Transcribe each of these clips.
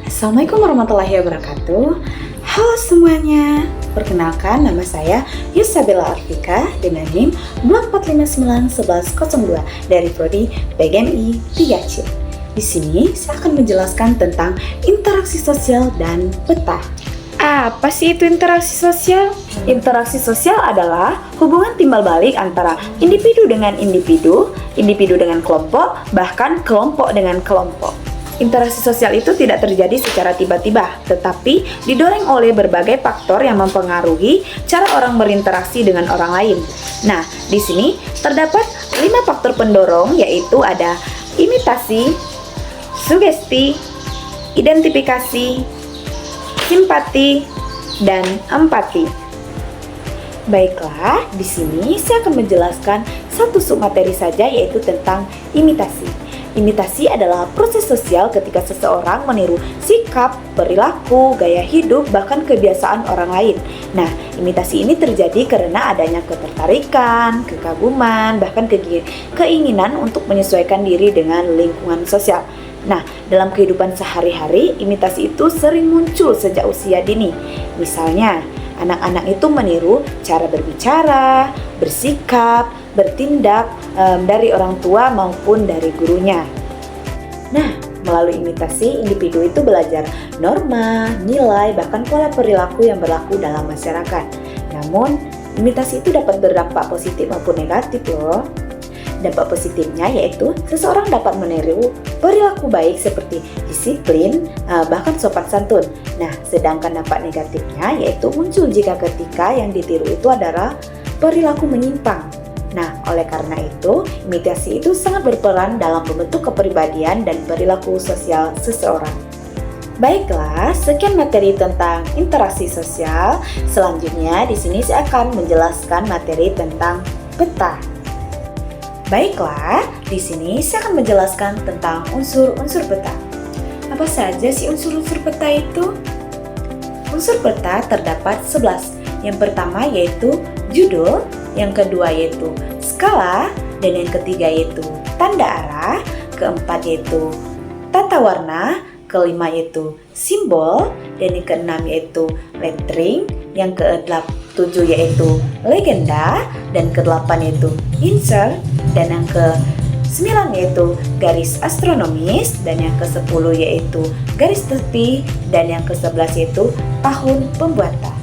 Assalamualaikum warahmatullahi wabarakatuh. Halo semuanya, perkenalkan nama saya Yusabella Arfika dengan NIM 2459102 dari Prodi PGMI 3C. Di sini saya akan menjelaskan tentang interaksi sosial dan peta. Apa sih itu interaksi sosial? Interaksi sosial adalah hubungan timbal balik antara individu dengan individu, individu dengan kelompok, bahkan kelompok dengan kelompok. Interaksi sosial itu tidak terjadi secara tiba-tiba, tetapi didorong oleh berbagai faktor yang mempengaruhi cara orang berinteraksi dengan orang lain. Nah, di sini terdapat 5 faktor pendorong, yaitu ada imitasi, sugesti, identifikasi, simpati, dan empati. Baiklah, di sini saya akan menjelaskan satu submateri saja, yaitu tentang imitasi. Imitasi adalah proses sosial ketika seseorang meniru sikap, perilaku, gaya hidup, bahkan kebiasaan orang lain. Nah, imitasi ini terjadi karena adanya ketertarikan, kekaguman, bahkan keinginan untuk menyesuaikan diri dengan lingkungan sosial. Nah, dalam kehidupan sehari-hari, imitasi itu sering muncul sejak usia dini. Misalnya, anak-anak itu meniru cara berbicara, bersikap, bertindak dari orang tua maupun dari gurunya. Nah, melalui imitasi, individu itu belajar norma, nilai, bahkan pola perilaku yang berlaku dalam masyarakat. Namun, imitasi itu dapat berdampak positif maupun negatif loh. Dampak positifnya yaitu seseorang dapat meniru perilaku baik seperti disiplin, bahkan sopan santun. Nah, sedangkan dampak negatifnya yaitu muncul jika ketika yang ditiru itu adalah perilaku menyimpang. Nah, oleh karena itu, imitasi itu sangat berperan dalam membentuk kepribadian dan perilaku sosial seseorang. Baiklah, sekian materi tentang interaksi sosial. Selanjutnya, di sini saya akan menjelaskan materi tentang peta. Baiklah, di sini saya akan menjelaskan tentang unsur-unsur peta. Apa saja sih unsur-unsur peta itu? Unsur peta terdapat 11. Yang pertama yaitu judul, yang kedua yaitu skala, dan yang ketiga yaitu tanda arah, keempat yaitu tata warna, kelima yaitu simbol, dan yang keenam yaitu lettering, yang ke-7 yaitu legenda, dan ke-8 yaitu insert, dan yang ke-9 yaitu garis astronomis, dan yang ke-10 yaitu garis tepi, dan yang ke-11 yaitu tahun pembuatan.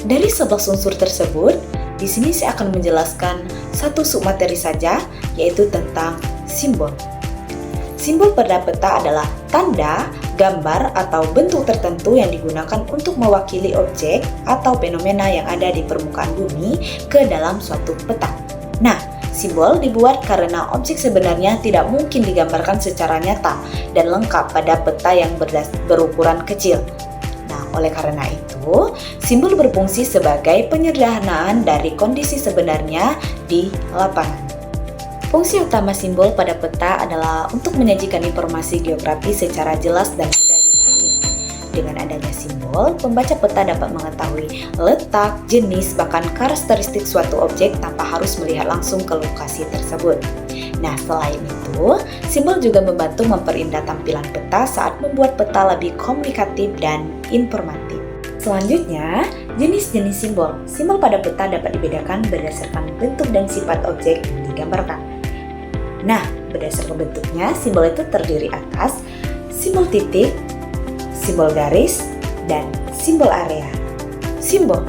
Dari 11 unsur tersebut, di sini saya akan menjelaskan satu submateri saja, yaitu tentang simbol. Simbol pada peta adalah tanda, gambar, atau bentuk tertentu yang digunakan untuk mewakili objek atau fenomena yang ada di permukaan bumi ke dalam suatu peta. Nah, simbol dibuat karena objek sebenarnya tidak mungkin digambarkan secara nyata dan lengkap pada peta yang berukuran kecil. Nah, oleh karena itu, simbol berfungsi sebagai penyederhanaan dari kondisi sebenarnya di lapangan. Fungsi utama simbol pada peta adalah untuk menyajikan informasi geografi secara jelas dan mudah dipahami. Dengan adanya simbol, pembaca peta dapat mengetahui letak, jenis, bahkan karakteristik suatu objek tanpa harus melihat langsung ke lokasi tersebut. Nah, selain itu, simbol juga membantu memperindah tampilan peta saat membuat peta lebih komunikatif dan informatif. Selanjutnya, jenis-jenis simbol. Simbol pada peta dapat dibedakan berdasarkan bentuk dan sifat objek yang digambarkan. Nah, berdasarkan bentuknya, simbol itu terdiri atas simbol titik, simbol garis, dan simbol area. Simbol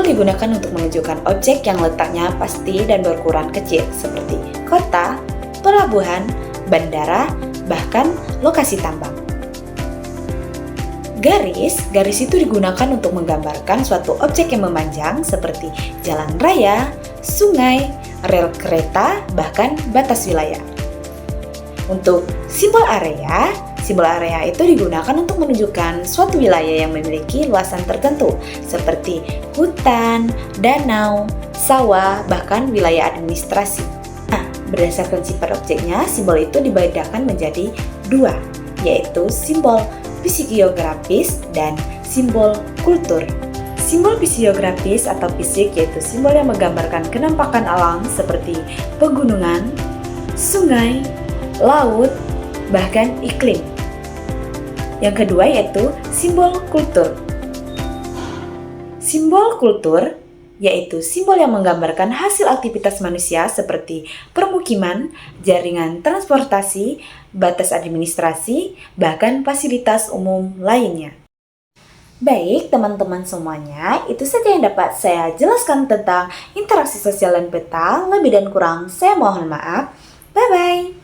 digunakan untuk menunjukkan objek yang letaknya pasti dan berukuran kecil, seperti kota, pelabuhan, bandara, bahkan lokasi tambang. Garis itu digunakan untuk menggambarkan suatu objek yang memanjang seperti jalan raya, sungai, rel kereta, bahkan batas wilayah. Untuk simbol area itu digunakan untuk menunjukkan suatu wilayah yang memiliki luasan tertentu seperti hutan, danau, sawah, bahkan wilayah administrasi. Nah, berdasarkan sifat objeknya, simbol itu dibedakan menjadi 2, yaitu simbol fisiografis dan simbol kultur. Simbol fisiografis atau fisik yaitu simbol yang menggambarkan kenampakan alam seperti pegunungan, sungai, laut, bahkan iklim. Yang kedua yaitu simbol kultur. Simbol kultur yaitu simbol yang menggambarkan hasil aktivitas manusia seperti permukiman, jaringan transportasi, batas administrasi, bahkan fasilitas umum lainnya. Baik teman-teman semuanya, itu saja yang dapat saya jelaskan tentang interaksi sosial dan peta. Lebih dan kurang saya mohon maaf. Bye-bye.